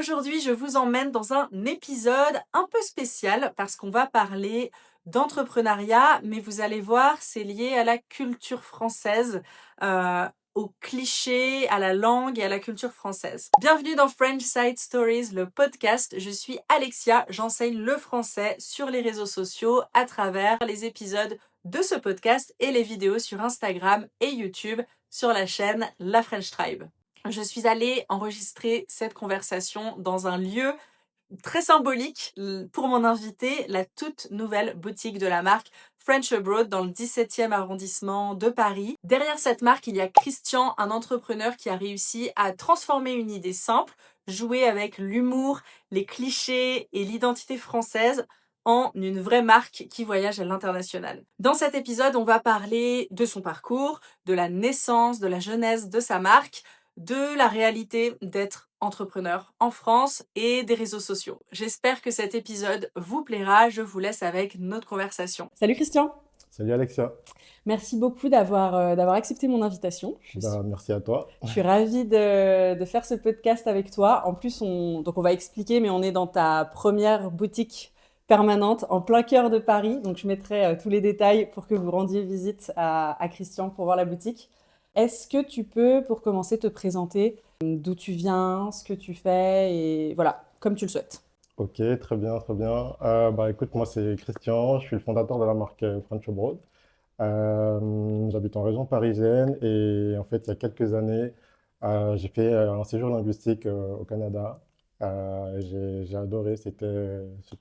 Aujourd'hui, je vous emmène dans un épisode un peu spécial parce qu'on va parler d'entrepreneuriat, mais vous allez voir, c'est lié à la culture française, aux clichés, à la langue et à la culture française. Bienvenue dans French Side Stories, le podcast. Je suis Alexia, j'enseigne le français sur les réseaux sociaux à travers les épisodes de ce podcast et les vidéos sur Instagram et YouTube sur la chaîne La French Tribe. Je suis allée enregistrer cette conversation dans un lieu très symbolique pour mon invité, la toute nouvelle boutique de la marque French Abroad dans le 17e arrondissement de Paris. Derrière cette marque, il y a Christian, un entrepreneur qui a réussi à transformer une idée simple, jouer avec l'humour, les clichés et l'identité française en une vraie marque qui voyage à l'international. Dans cet épisode, on va parler de son parcours, de la naissance, de la genèse de sa marque, de la réalité d'être entrepreneur en France et des réseaux sociaux. J'espère que cet épisode vous plaira. Je vous laisse avec notre conversation. Salut Christian. Salut Alexia. Merci beaucoup d'avoir accepté mon invitation. Merci à toi. Je suis ravie de faire ce podcast avec toi. En plus, on va expliquer, mais on est dans ta première boutique permanente en plein cœur de Paris. Donc je mettrai tous les détails pour que vous rendiez visite à Christian pour voir la boutique. Est-ce que tu peux, pour commencer, te présenter d'où tu viens, ce que tu fais, et voilà, comme tu le souhaites. Ok, très bien, très bien. Écoute, moi c'est Christian, je suis le fondateur de la marque French Abroad. J'habite en région parisienne et en fait il y a quelques années j'ai fait un séjour linguistique au Canada. J'ai adoré, c'était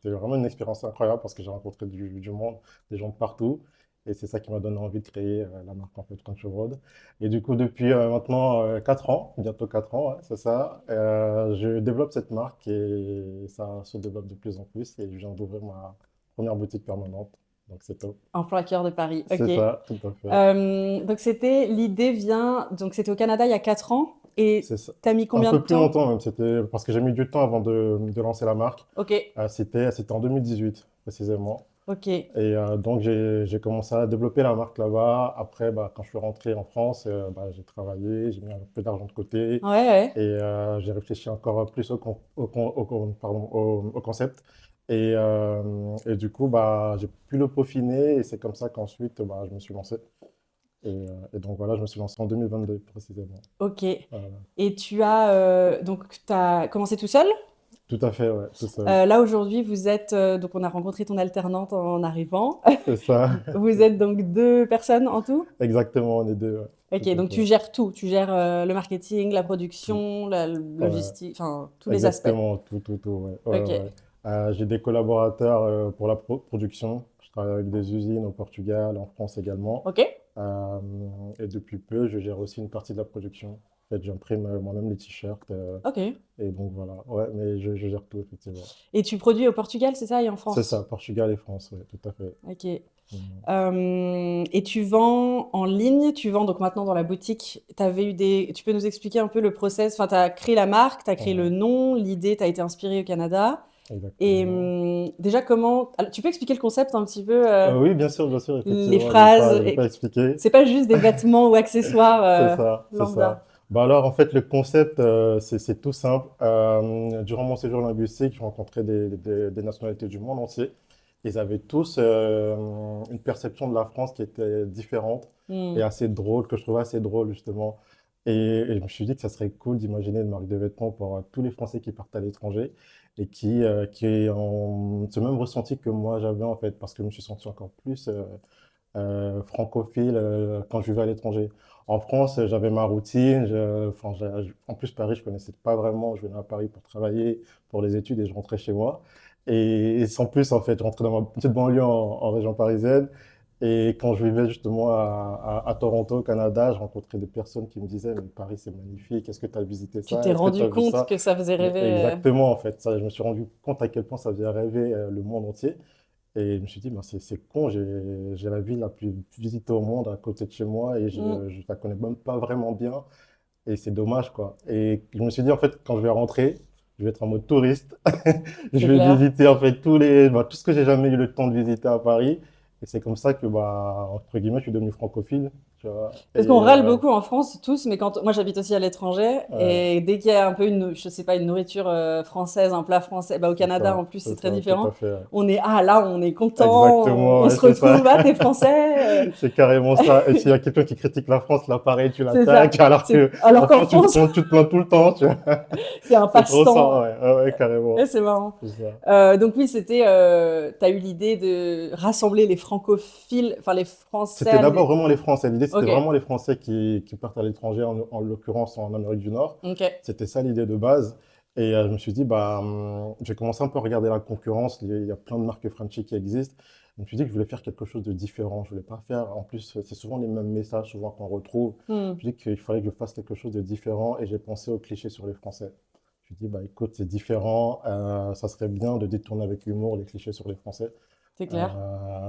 vraiment une expérience incroyable parce que j'ai rencontré du monde, des gens de partout. Et c'est ça qui m'a donné envie de créer la marque en fait French Abroad. Et du coup depuis maintenant 4 ans, bientôt 4 ans, ouais, c'est ça, je développe cette marque et ça se développe de plus en plus et je viens d'ouvrir ma première boutique permanente. Donc c'est top. En plein cœur de Paris, ok. C'est ça, tout à fait. Donc c'était au Canada il y a 4 ans, et C'est ça. t'as mis Un combien de peu plus temps? longtemps même, c'était parce que j'ai mis du temps avant de lancer la marque. Ok, C'était en 2018 précisément. ok. Et donc j'ai commencé à développer la marque là-bas. Après, quand je suis rentré en France, j'ai travaillé, j'ai mis un peu d'argent de côté Ouais, ouais. et j'ai réfléchi encore plus au concept. Et du coup, j'ai pu le peaufiner et c'est comme ça qu'ensuite, je me suis lancé. Et donc voilà, je me suis lancé en 2022 précisément. Ok. Voilà. Et t'as commencé tout seul? Tout à fait, ouais, tout seul. Là aujourd'hui, vous êtes donc on a rencontré ton alternante en arrivant. C'est ça, Vous êtes donc 2 personnes en tout? exactement, on est deux, ouais, Ok, tout à donc tu fait. gères tout. Tu gères le marketing, la Tout. production, la Ouais. logistique, enfin tous les aspects. Exactement, tout, ouais. Ouais, Ok, ouais. J'ai des collaborateurs pour la production. Je travaille avec des usines au Portugal, en France également. ok, Euh, et depuis peu, je gère aussi une partie de la production. En fait, j'imprime moi-même les t-shirts. ok. Et donc voilà, ouais, mais je gère tout, effectivement. Et tu produis au Portugal, c'est ça, et en C'est France? ça, Portugal et France, ouais, tout à fait. Ok. Mhm. Et tu vends en ligne, tu vends donc maintenant dans la boutique. Tu peux nous expliquer un peu le process? Enfin, tu as créé la marque, tu as créé le Mhm. nom, l'idée, tu as été inspiré au Canada. Et Exactement. déjà, alors, tu peux expliquer le concept un petit peu, Oui, bien sûr, les effectivement, phrases? je vais pas expliquer. C'est pas juste des vêtements ou accessoires C'est ça, c'est ça. lambda. Alors en fait le concept c'est tout simple. Durant mon séjour linguistique, j'ai rencontré des nationalités du monde entier. Ils avaient tous une perception de la France qui était différente et Hmm. assez drôle, que je trouvais assez drôle justement. Et je me suis dit que ça serait cool d'imaginer une marque de vêtements pour tous les Français qui partent à l'étranger et qui ont ce même ressenti que moi j'avais en fait, parce que je me suis senti encore plus francophile quand je vivais à l'étranger. En France, j'avais ma routine. En plus, Paris, je connaissais pas vraiment. Je venais à Paris pour travailler, pour les études et je rentrais chez moi. Et sans plus, en fait, je rentrais dans ma petite banlieue en région parisienne. Et quand je vivais justement à Toronto, au Canada, je rencontrais des personnes qui me disaient, mais Paris, c'est magnifique. Est-ce que tu as visité Tu ça? t'es Est-ce que tu as rendu vu compte ça? que ça faisait Mais rêver. exactement, en fait. Ça, je me suis rendu compte à quel point ça faisait rêver le monde entier. Et je me suis dit, ben c'est con, j'ai la ville la plus visitée au monde à côté de chez moi et Hmm. je la connais même pas vraiment bien. Et c'est dommage, quoi. Et je me suis dit, en fait, quand je vais rentrer, je vais être en mode touriste. Je C'est vais clair. visiter, en fait, tout ce que j'ai jamais eu le temps de visiter à Paris. Et c'est comme ça que, entre guillemets, je suis devenu francophile. tu vois. Parce qu'on Et râle beaucoup en France, tous, mais quand moi j'habite aussi à l'étranger, ouais, et dès qu'il y a un peu je sais pas, une nourriture française, un plat français, bah au Canada en plus c'est très tout à différent. fait. Ouais. On est ah là, on est content, Exactement, on ouais, se c'est ça. retrouve, ah t'es français, C'est carrément ça. Et s'il y a quelqu'un qui critique la France, là, pareil, tu c'est ça. l'attaques, alors C'est que, alors qu'en enfant, France tu te plains tout le temps, tu vois. c'est un C'est trop passe-temps. ça, ouais, ouais, ouais, Et carrément. c'est marrant. C'est ça. Donc oui, c'était, t'as eu l'idée de rassembler les francophiles, enfin les Français. C'était d'abord vraiment les Français. L'idée, c'était Ok, vraiment les Français qui partent à l'étranger, en l'occurrence en Amérique du Nord. ok, C'était ça l'idée de base. Et je me suis dit, bah, j'ai commencé un peu à regarder la concurrence. Il y a plein de marques Frenchy qui existent. Je me suis dit que je voulais faire quelque chose de différent. Je voulais pas faire, en plus, c'est souvent les mêmes messages, souvent qu'on retrouve. hmm, Je me suis dit qu'il fallait que je fasse quelque chose de différent et j'ai pensé aux clichés sur les Français. Je me suis dit, bah, écoute, c'est différent. Ça serait bien de détourner avec humour les clichés sur les Français. c'est clair.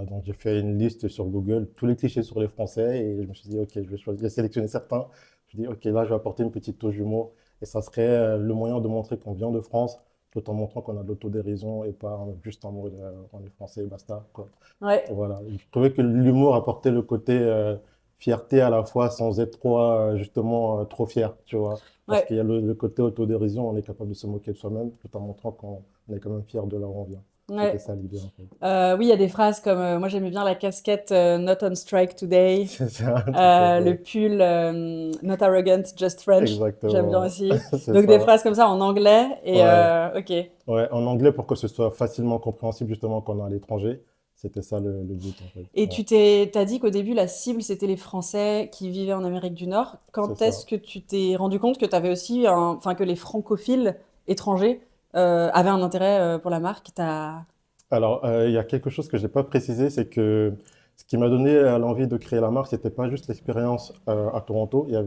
Donc j'ai fait une liste sur Google, tous les clichés sur les Français, et je me suis dit, ok, je vais choisir, j'ai sélectionné certains. Je me suis dit, ok, là, je vais apporter une petite touche d'humour, et ça serait le moyen de montrer qu'on vient de France, tout en montrant qu'on a de l'autodérision et pas juste en mode, on est français, basta, quoi. Ouais, Voilà. Je trouvais que l'humour apportait le côté fierté à la fois sans être trop, justement, trop fier, tu vois. Parce ouais. qu'il y a le côté autodérision, on est capable de se moquer de soi-même, tout en montrant qu'on est quand même fier de là où on vient. C'était Ouais. ça l'idée, en fait. Oui, il y a des phrases comme moi j'aimais bien la casquette Not on strike today, C'est ça, tout à le fait. pull Not arrogant, just French. J'aime bien Exactement. aussi. C'est Donc des ça. phrases comme ça en anglais et Ouais. ok. Ouais, en anglais pour que ce soit facilement compréhensible justement quand on est à l'étranger. C'était ça le but en fait. Et Ouais, t'as dit qu'au début la cible c'était les Français qui vivaient en Amérique du Nord. c'est Quand ça. est-ce que tu t'es rendu compte que t'avais aussi enfin que les francophiles étrangers avaient un intérêt pour la marque? T'as. Alors, il y a quelque chose que je n'ai pas précisé, c'est que ce qui m'a donné l'envie de créer la marque, c'était pas juste l'expérience à Toronto. Il y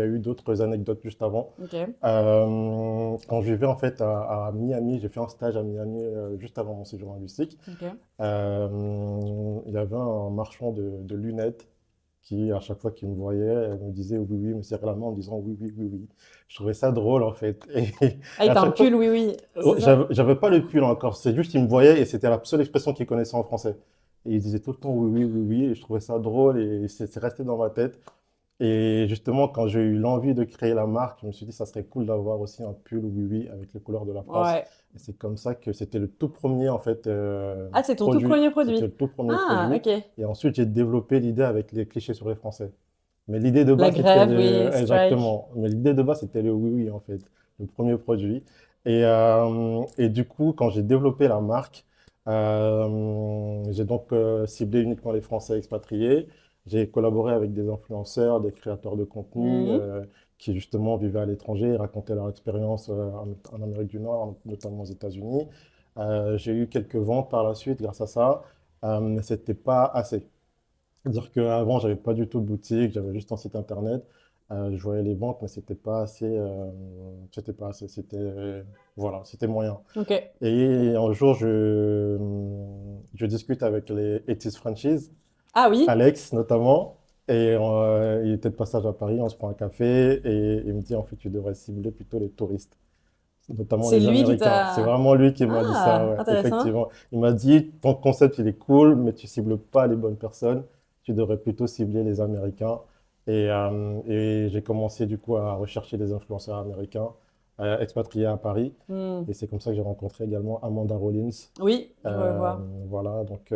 a eu d'autres anecdotes juste avant. Ok, Quand je vivais en fait à Miami, j'ai fait un stage à Miami juste avant mon séjour linguistique. ok. Il y avait un marchand de lunettes qui, à chaque fois qu'il me voyait, me disait oui, oui, me serrait la main en me disant oui, oui, oui, oui. Je trouvais ça drôle en fait. Ah, Et et à t'as un chaque fois, pull, oui, oui, oh, c'est ça? j'avais pas le pull encore, c'est juste qu'il me voyait et c'était la seule expression qu'il connaissait en français. Et il disait tout le temps oui, oui, oui, oui, et je trouvais ça drôle et c'est resté dans ma tête. Et justement, quand j'ai eu l'envie de créer la marque, je me suis dit, ça serait cool d'avoir aussi un pull oui oui avec les couleurs de la France. Ouais. Et c'est comme ça que c'était le tout premier en fait Ah, c'est ton tout produit. premier C'était produit. le tout premier Ah, produit. ok. Et ensuite, j'ai développé l'idée avec les clichés sur les Français. Mais l'idée de La base, c'était grève, oui, strike. exactement. Mais l'idée de base, c'était le oui oui en fait, le premier produit. Et du coup, quand j'ai développé la marque, j'ai donc ciblé uniquement les Français expatriés. J'ai collaboré avec des influenceurs, des créateurs de contenu Mhm. qui justement vivaient à l'étranger et racontaient leur expérience en Amérique du Nord, notamment aux États-Unis. J'ai eu quelques ventes par la suite grâce à ça, mais c'était pas assez. C'est-à-dire qu'avant, j'avais pas du tout de boutique, j'avais juste un site internet. Je voyais les ventes, mais c'était pas assez. C'était pas assez. Voilà, c'était moyen. Ok. Et un jour, je discute avec les Etis Franchise, Ah oui, Alex notamment, et il était de passage à Paris, on se prend un café, et il me dit en fait, tu devrais cibler plutôt les touristes, notamment c'est les lui qui Américains. C'est t'a. vraiment lui qui m'a dit ça, Ah, ouais, intéressant. effectivement. Il m'a dit, ton concept, il est cool, mais tu cibles pas les bonnes personnes, tu devrais plutôt cibler les Américains. Et j'ai commencé du coup à rechercher des influenceurs américains expatriés à Paris. Hmm. Et c'est comme ça que j'ai rencontré également Amanda Rollins. Oui, je Euh, vois. voilà, donc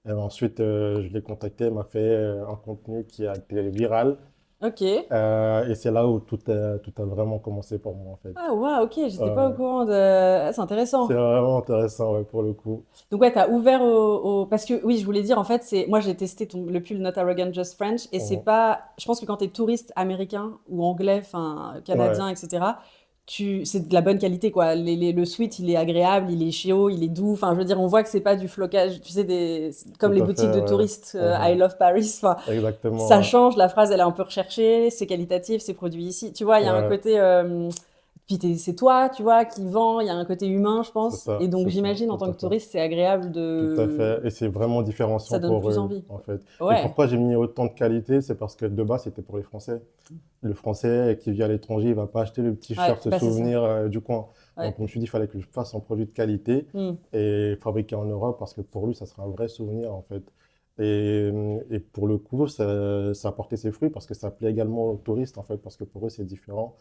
et ensuite je l'ai contacté, elle m'a fait un contenu qui a été viral. Ok. Et c'est là où tout a vraiment commencé pour moi en fait. Ah waouh, ok, j'étais pas au Euh, courant de. Ah, c'est c'est intéressant. vraiment intéressant ouais, pour le coup. Donc ouais, t'as ouvert Parce que oui, je voulais dire, en fait, c'est moi j'ai testé le pull Not Arrogant Just French et c'est Mhm. pas. Je pense que quand t'es touriste américain ou anglais, enfin Ouais, canadien, etc. C'est de la bonne qualité quoi. Le sweat, il est agréable, il est chaud, il est doux. Enfin, je veux dire, on voit que c'est pas du flocage. Tu sais, comme tout les à fait, boutiques de ouais. touristes, I Mhm. love Paris. Enfin, ça Exactement, change. La phrase, elle est un peu recherchée. C'est qualitatif, c'est produit ici. Tu vois, il y ouais. a un Ouais, côté. Puis c'est toi, tu vois, qui vend, il y a un côté humain, je pense. Et donc c'est ça, j'imagine en tout tant à que fait. touriste, c'est agréable Tout à fait. de. Et c'est vraiment Ça différenciant donne pour plus eux, envie. en fait. Et Ouais, pourquoi j'ai mis autant de qualité, c'est parce que de base, c'était pour les Français. Le Français qui vit à l'étranger, il va pas acheter le petit ouais, shirt bah c'est ça. souvenir du coin. Donc, Ouais. je me suis dit, il fallait que je fasse un produit de qualité Hmm. et fabriqué en Europe parce que pour lui, ça sera un vrai souvenir, en fait. Et pour le coup, ça a porté ses fruits parce que ça plaît également aux touristes, en fait, parce que pour eux, c'est différent.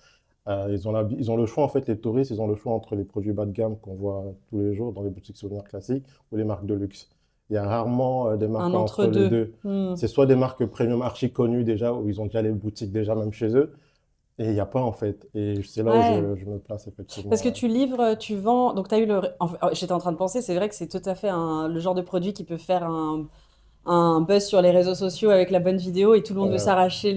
Ils ont le choix, en fait, les touristes, ils ont le choix entre les produits bas de gamme qu'on voit tous les jours dans les boutiques souvenirs classiques ou les marques de luxe. Il y a rarement des marques Un entre les entre-deux. deux. C'est soit des marques premium archi connues déjà, où ils ont déjà les boutiques déjà même chez eux, et il n'y a pas, en fait. Et c'est là où Ouais. je me place, Parce que effectivement. tu livres, tu vends. Donc, tu as eu le. J'étais en train de penser, c'est vrai que c'est tout à fait le genre de produit qui peut faire un buzz sur les réseaux sociaux avec la bonne vidéo et tout le monde veut Ouais, s'arracher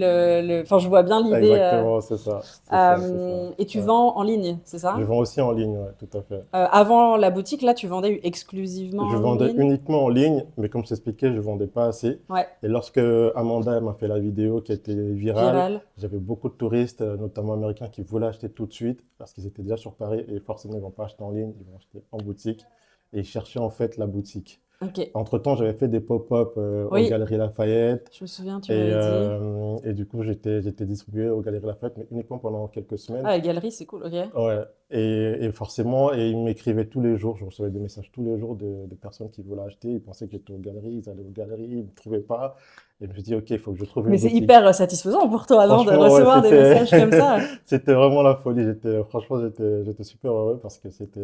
Enfin, je vois bien l'idée. exactement, c'est ça. C'est ça, c'est ça. Et tu Ouais. vends en ligne, c'est Je ça? vends aussi en ligne, ouais, tout à fait. Avant la boutique, là, tu vendais exclusivement Je en vendais ligne? uniquement en ligne, mais comme je t'expliquais, je vendais pas assez. Ouais, Et lorsque Amanda elle m'a fait la vidéo qui a été virale, viral. j'avais beaucoup de touristes, notamment américains, qui voulaient acheter tout de suite parce qu'ils étaient déjà sur Paris et forcément ils vont pas acheter en ligne, ils vont acheter en boutique. Et ils cherchaient en fait la boutique. Ok. Entre-temps, j'avais fait des pop-up aux Oui, Galeries Lafayette je me souviens, tu et, m'avais dit. euh, et du coup j'étais distribué aux Galeries Lafayette, mais uniquement pendant quelques semaines. Ah, la galerie, c'est cool, ok. Ouais, et forcément, et ils m'écrivaient tous les jours, je recevais des messages tous les jours de personnes qui voulaient acheter, ils pensaient que j'étais aux galeries, ils allaient aux galeries, ils ne me trouvaient pas, et je me suis dit, ok, il faut que je trouve une Mais c'est boutique. hyper satisfaisant pour toi, non, de Franchement, ouais, recevoir des messages comme ça. c'était vraiment la folie, franchement, j'étais super heureux parce que c'était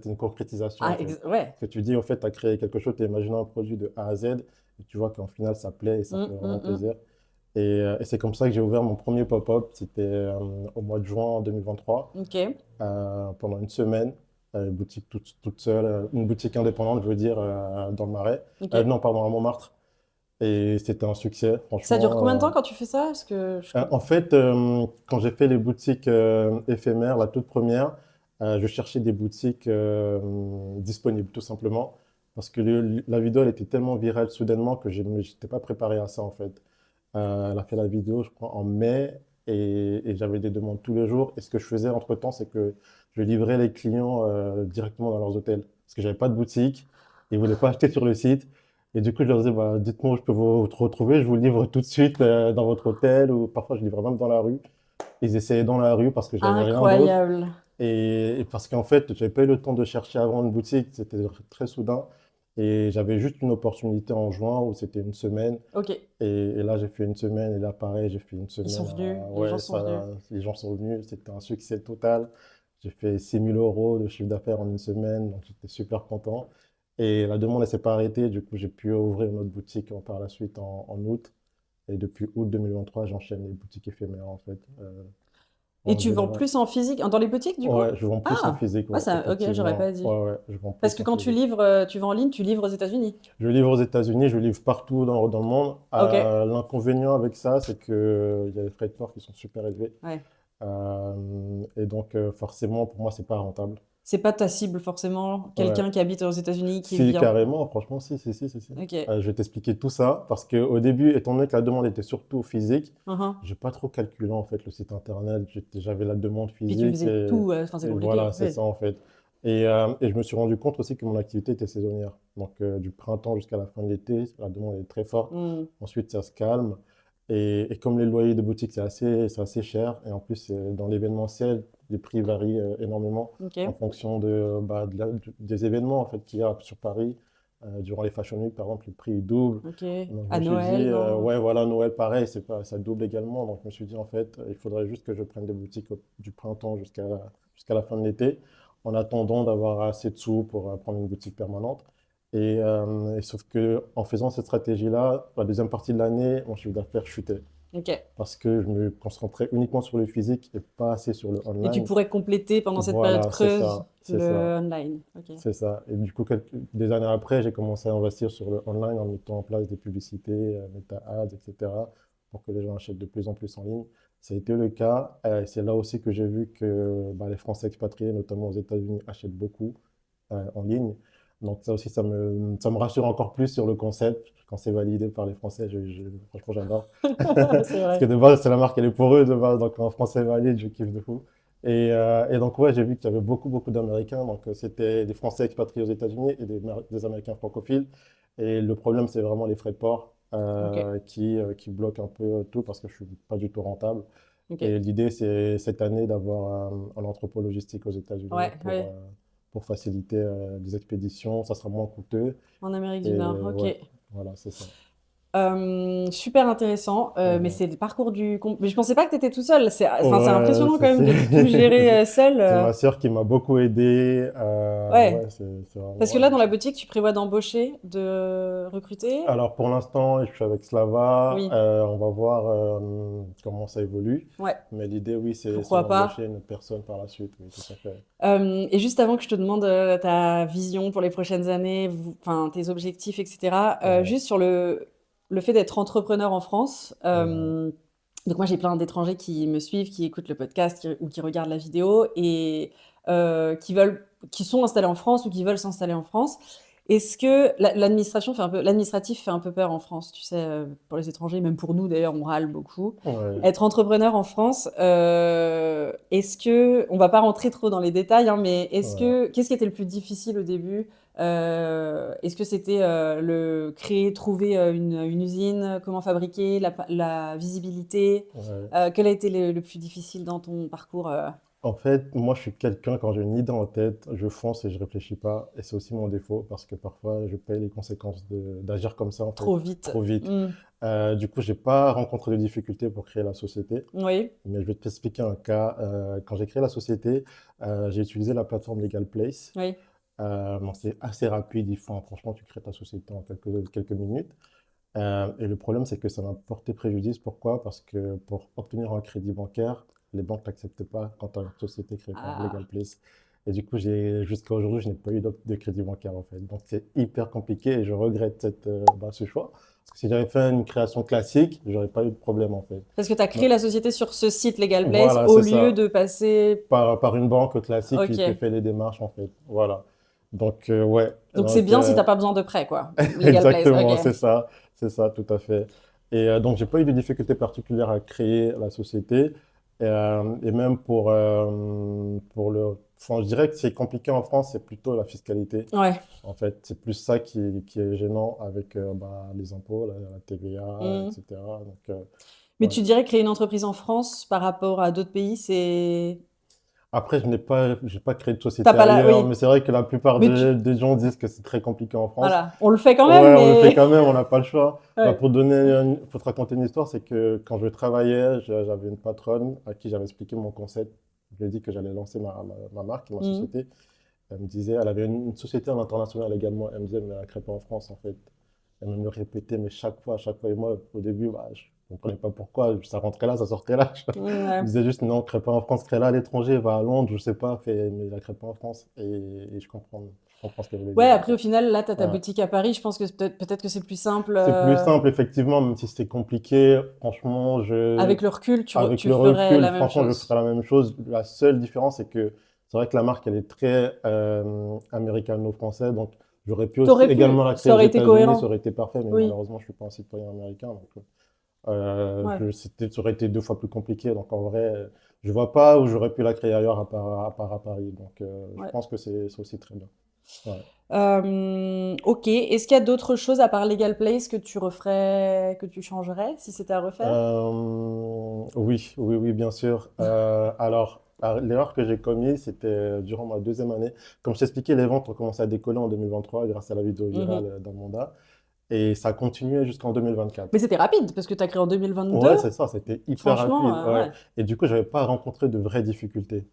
une concrétisation, en Ah, fait. ouais. Que tu dis, en fait, tu as créé quelque chose, tu as imaginé un produit de A à Z, et tu vois qu'en final, ça plaît et ça fait vraiment Mm. plaisir. Et c'est comme ça que j'ai ouvert mon premier pop-up, c'était au mois de juin 2023 Ok. pendant une semaine, boutique toute seule, une boutique indépendante, je veux dire, dans le Marais. Ok. Non, pardon, à Montmartre. Et c'était un succès, Ça dure combien de franchement. temps quand tu fais ça? Parce que En fait, quand j'ai fait les boutiques éphémères, la toute première, je cherchais des boutiques disponibles, tout simplement. Parce que la vidéo, elle était tellement virale soudainement que je n'étais pas préparé à ça, en fait. Elle a fait la vidéo, je crois, en mai, et j'avais des demandes tous les jours. Et ce que je faisais entre-temps, c'est que je livrais les clients directement dans leurs hôtels. Parce que j'avais pas de boutique, ils voulaient pas acheter sur le site. Et du coup, je leur disais, bah, dites-moi où je peux vous retrouver, je vous livre tout de suite dans votre hôtel, ou parfois je livrais même dans la rue. Ils essayaient dans la rue parce que j'avais rien d'autre. incroyable. Et parce qu'en fait, j'avais pas eu le temps de chercher avant une boutique, c'était très soudain. Et j'avais juste une opportunité en juin où c'était une semaine. Ok. Et là, j'ai fait une semaine, et là, pareil, j'ai fait une Ils sont semaine. venus, les gens Ouais, sont venus. les gens sont venus, c'était un succès total. J'ai fait 6 000 € de chiffre d'affaires en une semaine, donc j'étais super content. Et la demande ne s'est pas arrêtée, du coup, j'ai pu ouvrir une autre boutique par la suite en août. Et depuis août 2023, j'enchaîne les boutiques éphémères, en fait, Et en tu vends général. plus en physique, dans les boutiques du coup? Ouais, je vends plus en Ah, physique, ouais, ouais, ça, ok, j'aurais pas effectivement. dit. Ouais, ouais, je vends Parce plus que en quand tu physique. livres, tu vends en ligne, tu livres aux États-Unis. Je livre aux États-Unis, je livre partout dans le monde. Ok. L'inconvénient avec ça, c'est que il y a les frais de port qui sont super élevés. Ouais. Et donc, forcément, pour moi, c'est pas rentable. C'est pas ta cible forcément, Ouais. quelqu'un qui habite aux États-Unis, qui Si, vient. carrément, franchement, si, si, si, si, si. Ok. Je vais t'expliquer tout ça parce qu'au début, étant donné que la demande était surtout physique, Uhum. j'ai pas trop calculé en fait le site internet. J'avais la demande Puis tu physique faisais tout, enfin c'est et compliqué. voilà, c'est Ouais. ça en fait. Et je me suis rendu compte aussi que mon activité était saisonnière. Donc, du printemps jusqu'à la fin de l'été, la demande est très forte. Hmm. Ensuite, ça se calme. Et comme les loyers de boutique, c'est assez cher. Et en plus, dans l'événementiel, les prix varient énormément Ok. en fonction des événements en fait, qu'il y a sur Paris. Durant les Fashion Week, par exemple, le prix il double. Ok. Donc, je À me suis dit, Noël, non? ouais, voilà, Noël, pareil, c'est pas, ça double également. Donc, je me suis dit, en fait, il faudrait juste que je prenne des boutiques du printemps jusqu'à la fin de l'été, en attendant d'avoir assez de sous pour prendre une boutique permanente. Et sauf que en faisant cette stratégie-là, la deuxième partie de l'année, mon chiffre d'affaires chutait Ok. parce que je me concentrais uniquement sur le physique et pas assez sur le Et tu online. pourrais compléter pendant cette période Voilà, c'est creuse ça, c'est ça, le online. Ok. c'est ça. Et du coup, des années après, j'ai commencé à investir sur le online en mettant en place des publicités, Meta Ads, etc., pour que les gens achètent de plus en plus en ligne. Ça a été le cas. Et c'est là aussi que j'ai vu que bah, les Français expatriés, notamment aux États-Unis, achètent beaucoup en ligne. Donc ça aussi, ça me rassure encore plus sur le concept. Quand c'est validé par les Français, franchement, j'adore. C'est Parce que vrai. de base, c'est la marque, elle est pour eux de base. Donc quand un Français valide, je kiffe de fou. Et donc, ouais, j'ai vu qu'il y avait beaucoup, beaucoup d'Américains. Donc, c'était des Français expatriés aux États-Unis et des Américains francophiles. Et le problème, c'est vraiment les frais de port Ok. qui bloquent un peu tout parce que je suis pas du tout rentable. Ok. Et l'idée, c'est cette année d'avoir un entrepôt logistique aux États-Unis Ouais, ouais. pour faciliter les expéditions. Ça sera moins coûteux. En Amérique Et du Nord. Ok. ouais. Voilà, c'est ça. Super intéressant, mais Mhm. c'est le parcours mais je pensais pas que tu étais tout seul. Enfin, c'est Ouais, impressionnant quand même c'est de tout gérer seul. c'est ma sœur qui m'a beaucoup aidé. Ouais. Ouais, c'est Parce vraiment que elle. là, dans la boutique, tu prévois d'embaucher, de recruter? Alors pour l'instant, je suis avec Slava. Oui. On va voir comment ça évolue. Ouais. Mais l'idée, oui, c'est Pourquoi d'embaucher pas? une personne par la suite. Oui, tout à fait. Et juste avant que je te demande ta vision pour les prochaines années, enfin tes objectifs, etc. Ouais, Juste sur le fait d'être entrepreneur en France. ouais, Donc moi j'ai plein d'étrangers qui me suivent, qui écoutent le podcast ou qui regardent la vidéo et qui sont installés en France ou qui veulent s'installer en France. Est-ce que l'administratif fait un peu peur en France, tu sais, pour les étrangers, même pour nous d'ailleurs, on râle beaucoup. ouais, Être entrepreneur en France, est-ce que, on va pas rentrer trop dans les détails, hein, mais ouais. qu'est-ce qui était le plus difficile au début? Est-ce que c'était trouver une usine, comment fabriquer, la visibilité? Ouais. Quel a été le plus difficile dans ton parcours? En fait, moi, je suis quelqu'un, quand j'ai une idée en tête, je fonce et je réfléchis pas. Et c'est aussi mon défaut parce que parfois, je paye les conséquences d'agir comme ça, en fait, Trop vite. trop vite. Hmm. Du coup, j'ai pas rencontré de difficultés pour créer la société. Oui, Mais je vais t'expliquer un cas. Quand j'ai créé la société, j'ai utilisé la plateforme Legal Place. oui. Bon, c'est assez rapide. Franchement, tu crées ta société en quelques minutes. Et le problème, c'est que ça m'a porté préjudice. Pourquoi? Parce que pour obtenir un crédit bancaire, les banques n'acceptent pas quand tu as une société créée par Legal Ah. Place. Et du coup, jusqu'à aujourd'hui, je n'ai pas eu de crédit bancaire en fait. Donc c'est hyper compliqué et je regrette ce choix. Parce que si j'avais fait une création classique, j'aurais pas eu de problème en fait. Parce que tu as créé Donc, la société sur ce site Legal Place voilà, au c'est lieu ça. de passer. Par une banque classique qui te Ok. fait les démarches en fait. Voilà. Donc ouais. Donc c'est bien si t'as pas besoin de prêt, quoi. Legal Place, Exactement, ok. c'est ça, tout à fait. Et donc, j'ai pas eu de difficultés particulières à créer la société. Et même enfin, je dirais que c'est compliqué en France, c'est plutôt la fiscalité. Ouais. En fait, c'est plus ça qui est gênant avec les impôts, la TVA, Hmm. etc. Donc, Mais ouais. tu dirais créer une entreprise en France par rapport à d'autres pays, c'est. Après, j'ai pas créé de T'as société pas la. ailleurs, Oui. mais c'est vrai que la plupart Mais tu. des gens disent que c'est très compliqué en France. Voilà. On le fait quand même, Ouais, on le fait mais. quand même, on n'a pas le choix. Bah, Ouais. faut te raconter une histoire, c'est que quand je travaillais, j'avais une patronne à qui j'avais expliqué mon concept. Je lui ai dit que j'allais lancer ma marque, ma Hmm. société. Elle me disait, elle avait une société à l'international également. Elle me disait, mais elle ne crée pas en France, en fait. Elle me le répétait, mais chaque fois. Et moi, au début, bah, je ne comprenais pas pourquoi. Ça rentrait là, ça sortait là. Je Ouais. me disais juste, non, crée pas en France, crée-la à l'étranger, va à Londres, je sais pas, mais la crée pas en France. Et je comprends ce qu'elle voulait Ouais, dire, en après, au fait. final, là, t'as ta Ouais. boutique à Paris. Je pense que peut-être que c'est plus simple. C'est plus simple, effectivement, même si c'était compliqué. Franchement, Avec le recul, avec tu le ferais recul, la même franchement, je ferais chose. la même chose. La seule différence, c'est que c'est vrai que la marque, elle est très américano-française. Donc, j'aurais pu aussi T'aurais pu. également la créer Ça aux aurait été États-Unis, ça cohérent. aurait été parfait, mais Oui. malheureusement, je suis pas un citoyen américain. Donc, Ouais. ça aurait été deux fois plus compliqué. Donc, en vrai, je vois pas où j'aurais pu la créer ailleurs à part à Paris. Donc, je Ouais. pense que c'est aussi très bien. Ouais. Ok. Est-ce qu'il y a d'autres choses à part Legal Place que tu referais, que tu changerais si c'était à refaire? Oui, oui, oui, bien sûr. L'erreur que j'ai commise, c'était durant ma deuxième année. Comme je t'expliquais, les ventes ont commencé à décoller en 2023 grâce à la vidéo virale Mhm. dans le mandat. Et ça a continué jusqu'en Mais 2024. c'était rapide parce que tu as créé en 2022. Ouais, c'est ça, c'était hyper Franchement, rapide. Ouais. ouais. Et du coup, j'avais pas rencontré de vraies difficultés.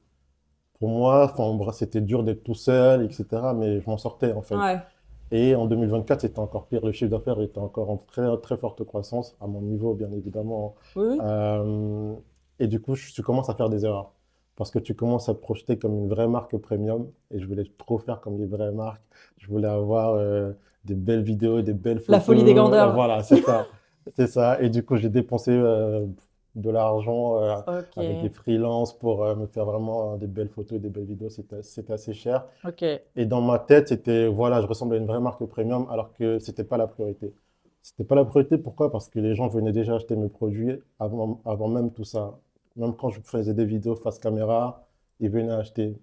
Pour moi, enfin, c'était dur d'être tout seul, etc. Mais je m'en sortais en fait. Ouais. Et en 2024, c'était encore pire. Le chiffre d'affaires était encore en très, très forte croissance, à mon niveau, bien évidemment. Oui, oui. Euh, et du coup, tu commences à faire des erreurs. Parce que tu commences à te projeter comme une vraie marque premium. Et je voulais trop faire comme les vraies marques. Je voulais avoir des belles vidéos, des belles La folie des photos. grandeurs. Voilà, c'est ça. C'est ça. Et du coup, j'ai dépensé de l'argent Ok. avec des freelances pour me faire vraiment des belles photos, des belles vidéos. C'était assez cher. Ok. Et dans ma tête, c'était, voilà, je ressemblais à une vraie marque premium, alors que c'était pas la priorité. C'était pas la priorité, pourquoi? Parce que les gens venaient déjà acheter mes produits avant même tout ça. Même quand je faisais des vidéos face caméra, ils venaient acheter.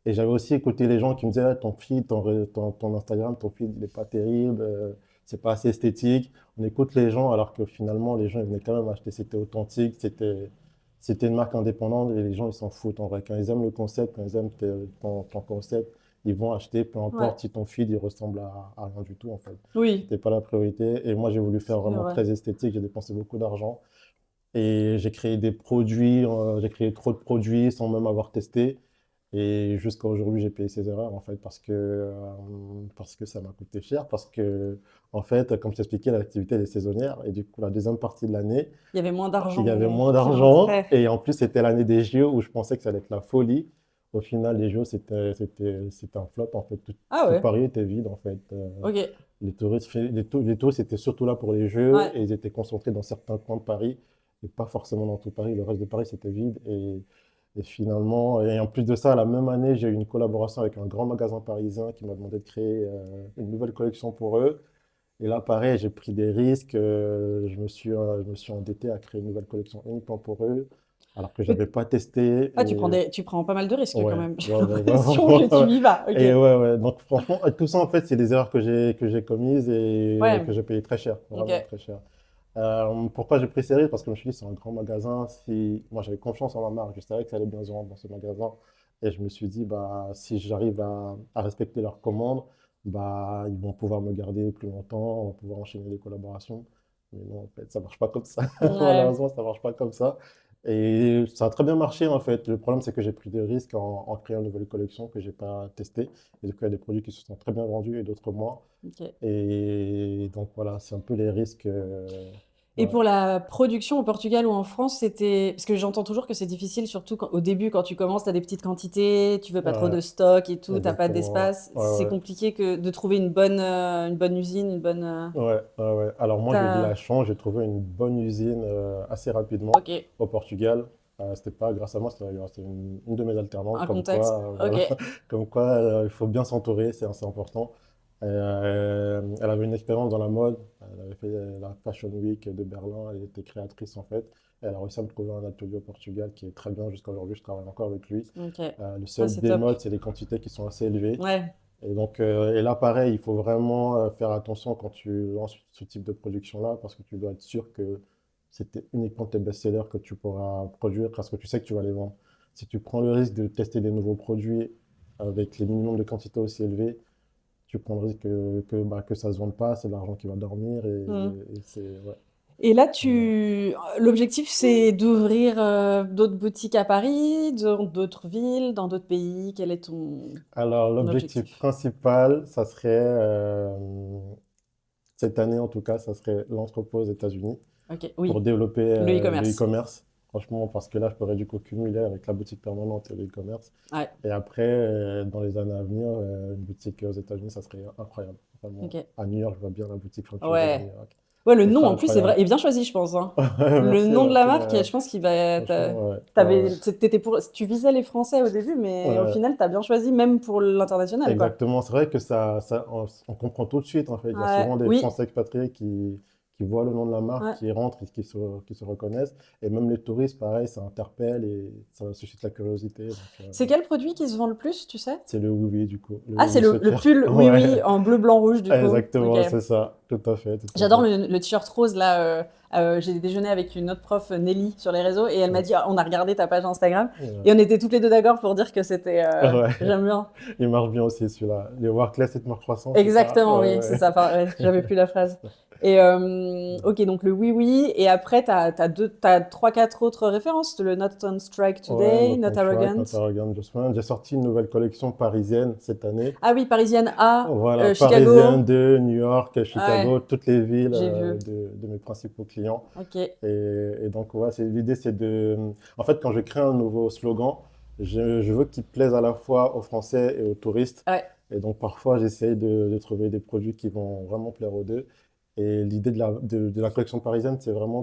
Et j'avais aussi écouté les gens qui me disaient, ah, ton feed, ton Instagram, ton feed, il est pas terrible, c'est pas assez esthétique. On écoute les gens, alors que finalement, les gens, ils venaient quand même acheter. C'était authentique, c'était une marque indépendante et les gens, ils s'en foutent en vrai. Quand ils aiment le concept, quand ils aiment ton concept, ils vont acheter, peu Ouais. importe si ton feed il ressemble à rien du tout en fait. Oui, C'était pas la priorité. Et moi, j'ai voulu faire c'est vraiment vrai. très esthétique. J'ai dépensé beaucoup d'argent. Et j'ai créé des produits, j'ai créé trop de produits sans même avoir testé. Et jusqu'à aujourd'hui, j'ai payé ces erreurs, en fait, parce que ça m'a coûté cher. Parce que, en fait, comme je t'expliquais, l'activité elle est saisonnière. Et du coup, la deuxième partie de l'année, Il y avait moins il y avait d'argent moins qui d'argent. rentrait. Et en plus, c'était l'année des JO où je pensais que ça allait être la folie. Au final, les JO, c'était un flop, en fait. Ah Tout ouais, Paris était vide, en fait. ok. Les touristes étaient surtout là pour les Jeux Ouais. et ils étaient concentrés dans certains coins de Paris et pas forcément dans tout Paris. Le reste de Paris, c'était vide. Et finalement, et en plus de ça, la même année, j'ai eu une collaboration avec un grand magasin parisien qui m'a demandé de créer une nouvelle collection pour eux. Et là, pareil, j'ai pris des risques. Je me suis endetté à créer une nouvelle collection uniquement pour eux, alors que je Mais n'avais pas testé. ah, Et tu prends pas mal de risques quand ouais, même. J'ai ouais, ouais, l'impression que tu ouais. y vas. Et Ok. ouais, ouais. Donc franchement, tout ça, en fait, c'est des erreurs que j'ai commises et que Ouais. j'ai payé très cher, Ok. vraiment très cher. Pourquoi j'ai pris ces risques? Parce que je me suis dit, c'est un grand magasin. Si... Moi, j'avais confiance en ma marque. Je savais que ça allait bien se vendre dans ce magasin. Et je me suis dit, bah, si j'arrive à respecter leurs commandes, bah, ils vont pouvoir me garder plus longtemps, on va pouvoir enchaîner les collaborations. Mais non, en fait, ça marche pas comme ça. Ouais. Malheureusement, ça marche pas comme ça. Et ça a très bien marché, en fait. Le problème, c'est que j'ai pris des risques en créant une nouvelle collection que j'ai pas testée. Et du coup, il y a des produits qui se sont très bien vendus et d'autres moins. Ok. Et donc voilà, c'est un peu les risques. Et Ouais, pour la production au Portugal ou en France, c'était... Parce que j'entends toujours que c'est difficile, surtout au début, quand tu commences, tu as des petites quantités, tu veux pas trop ouais, de stock et tout, t'as pas exactement. d'espace. Ouais, C'est ouais, compliqué de trouver une bonne usine, une bonne... ouais, ouais, ouais. Alors moi, j'ai eu de la t'as- chance, j'ai trouvé une bonne usine assez rapidement Ok, au Portugal. C'était pas grâce à moi, c'était une de mes alternantes, un comme quoi, contexte. Ok, voilà, comme quoi il faut bien s'entourer, c'est assez important. Elle avait une expérience dans la mode, elle avait fait la Fashion Week de Berlin, elle était créatrice en fait. Elle a réussi à me trouver un atelier au Portugal qui est très bien jusqu'à aujourd'hui, je travaille encore avec lui. ok. Le Ah, seul c'est top. bémol, c'est les quantités qui sont assez élevées. Ouais. Et donc, et là, pareil, il faut vraiment faire attention quand tu lances ce type de production-là, parce que tu dois être sûr que c'était uniquement tes best-sellers que tu pourras produire, parce que tu sais que tu vas les vendre. Si tu prends le risque de tester des nouveaux produits avec les minimums de quantité aussi élevés, tu prends le risque que ça ne se vende pas, c'est de l'argent qui va dormir, Hmm. et c'est... Ouais, Et là, voilà. l'objectif, c'est d'ouvrir d'autres boutiques à Paris, dans d'autres villes, dans d'autres pays. Quel est Alors, ton l'objectif objectif? principal, ça serait, cette année en tout cas, ça serait l'entrepôt aux États-Unis, Ok, pour oui, développer le le e-commerce. e-commerce. Franchement, parce que là, je pourrais du coup cumuler avec la boutique permanente et le e-commerce. Ouais, Et après, dans les années à venir, une boutique aux États-Unis, ça serait incroyable. Vraiment. ok. À New York, je vois bien la boutique French Broad à New Ouais. York. Ouais, le Ce nom, serait en plus, c'est incroyable. vrai, est bien choisi, je pense, hein. Ouais, Le merci, nom de la merci. marque, je pense qu'il va... Franchement, ouais, ouais, ouais. Tu visais les Français au début, mais au Ouais, final, t'as bien choisi, même pour l'international, quoi. exactement. C'est vrai que on comprend tout de suite, en fait. Il y a Ouais, souvent des oui, Français expatriés qui voient le nom de la marque, ouais. qui rentrent et qui se reconnaissent. Et même les touristes, pareil, ça interpelle et ça suscite la curiosité. Donc, C'est quel produit qui se vend le plus, tu sais? c'est le oui-oui, du coup. Le Ah, c'est oui-oui le sweatshirt. pull, oui, oui, Ouais, en bleu, blanc, rouge, du coup. Ok. exactement, c'est ça. Tout à fait, tout à J'adore fait. le t-shirt rose, là. J'ai déjeuné avec une autre prof, Nelly, sur les réseaux, et elle m'a Ouais, dit, ah, on a regardé ta page Instagram, ouais. et on était toutes les deux d'accord pour dire que c'était... Ouais. j'aime bien. Il marche bien aussi, celui-là. Les Workless et Marque Croissant, c'est ça? Exactement, Ouais, oui, c'est ouais. ça. Ouais, j'avais plus la phrase. Et ok, donc le oui, oui. Et après, t'as trois, quatre autres références. Le Not on Strike Ouais, Today, Not Not on Track, Arrogant. Not Arrogant Adjustment. J'ai sorti une nouvelle collection parisienne cette année. Ah oui, Parisienne A, Voilà, Chicago. parisienne de New York, Ouais, Chicago, toutes les villes j'ai vu. de mes principaux clients. Ok, Et donc, ouais, l'idée, c'est de... En fait, quand je crée un nouveau slogan, je veux qu'il plaise à la fois aux Français et aux touristes. ouais. Et donc, parfois, j'essaye de trouver des produits qui vont vraiment plaire aux deux. Et l'idée de la collection parisienne, c'est vraiment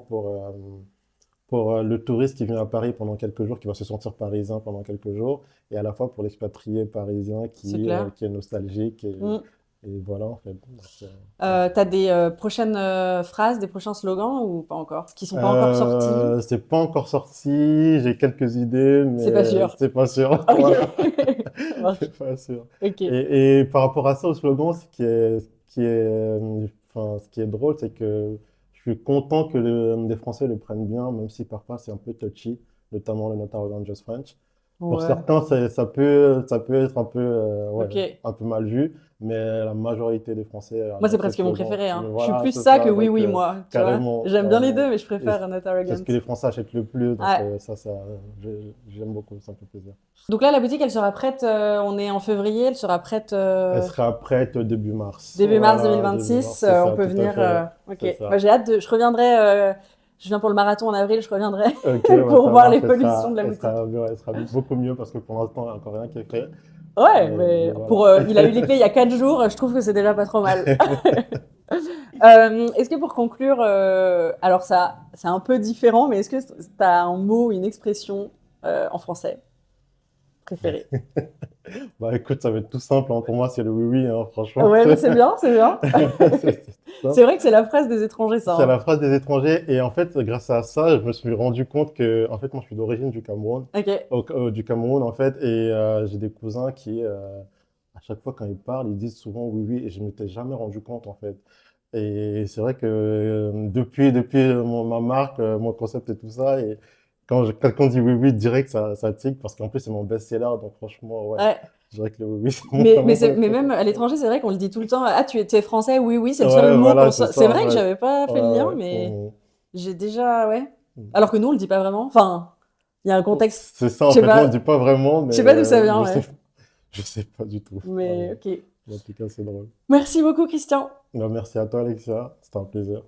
pour le touriste qui vient à Paris pendant quelques jours, qui va se sentir parisien pendant quelques jours, et à la fois pour l'expatrié parisien C'est clair. qui est nostalgique. Mm. Et voilà, en fait. T'as des prochaines phrases, des prochains slogans ou pas encore? Qui sont pas encore sortis? C'est pas encore sorti, j'ai quelques idées, C'est pas mais sûr. c'est pas sûr. Ok, Voilà, ça marche. c'est pas sûr. Ok. Et par rapport à ça, au slogan, ce qui est drôle, c'est que je suis content que les Français le prennent bien, même si parfois c'est un peu touchy, notamment le Not Arrogant Just French. Pour Ouais. certains, ça peut être un peu, ouais, Ok. un peu mal vu, mais la majorité des Français Moi, c'est presque acceptent mon le bon. préféré, hein. Je suis Voilà, plus c'est ça que ça. oui, Donc, oui, moi, tu vois. carrément, J'aime bien les deux, carrément. mais je Et préfère Not c'est Arrogant. ce que les Français achètent le plus. Donc, Ouais. j'aime beaucoup. Ça me fait plaisir. Donc là, la boutique, elle sera prête, on est en février, elle sera prête Elle sera prête début mars. début mars Voilà, début 2026. mars, c'est On ça, peut tout à venir. fait. Ok. C'est Bah, ça. j'ai hâte de. Je reviendrai. Je viens pour le marathon en avril, je reviendrai Ok, bah, pour ça voir marche. l'évolution de la boutique. Elle sera beaucoup mieux parce que pour l'instant, il n'y a encore rien qui est fait. Ouais, mais Mais pour, voilà. il a eu les clés il y a 4 jours, je trouve que c'est déjà pas trop mal. Est-ce que pour conclure, alors ça, c'est un peu différent, mais est-ce que tu as un mot, une expression en français préférée? Bah écoute, ça va être tout simple, hein. Pour moi, c'est le oui-oui, hein, franchement. Ouais, mais c'est bien, c'est bien. C'est C'est simple. vrai que c'est la phrase des étrangers, ça, C'est hein. la phrase des étrangers. Et en fait, grâce à ça, je me suis rendu compte que, en fait, moi, je suis d'origine du Cameroun. Ok. Du Cameroun, en fait. Et j'ai des cousins qui, à chaque fois, quand ils parlent, ils disent souvent oui, oui. Et je ne m'étais jamais rendu compte, en fait. Et c'est vrai que depuis ma marque, mon concept et tout ça, et quand quelqu'un dit oui, oui, direct, ça tique. Parce qu'en plus, c'est mon best-seller. Donc, franchement, ouais. Ouais. Je dirais que le oui, oui, c'est Mais, mon mais préféré. même à l'étranger, c'est vrai qu'on le dit tout le temps. Ah, tu es français? Oui, oui, c'est le seul Ouais, mot voilà, qu'on c'est sort. C'est ça. vrai que Ouais, j'avais pas fait le lien, ouais, mais ouais. j'ai déjà, ouais. Mm. Alors que nous, on le dit pas vraiment. Enfin, il y a un contexte. C'est ça, Je en sais fait, moi, on ne pas, dit pas vraiment, je sais pas d'où ça mais vient, ouais. je sais pas du tout. Mais Vraiment. ok. En tout cas, c'est drôle. Merci beaucoup, Christian. Ben, merci à toi, Alexia. C'était un plaisir.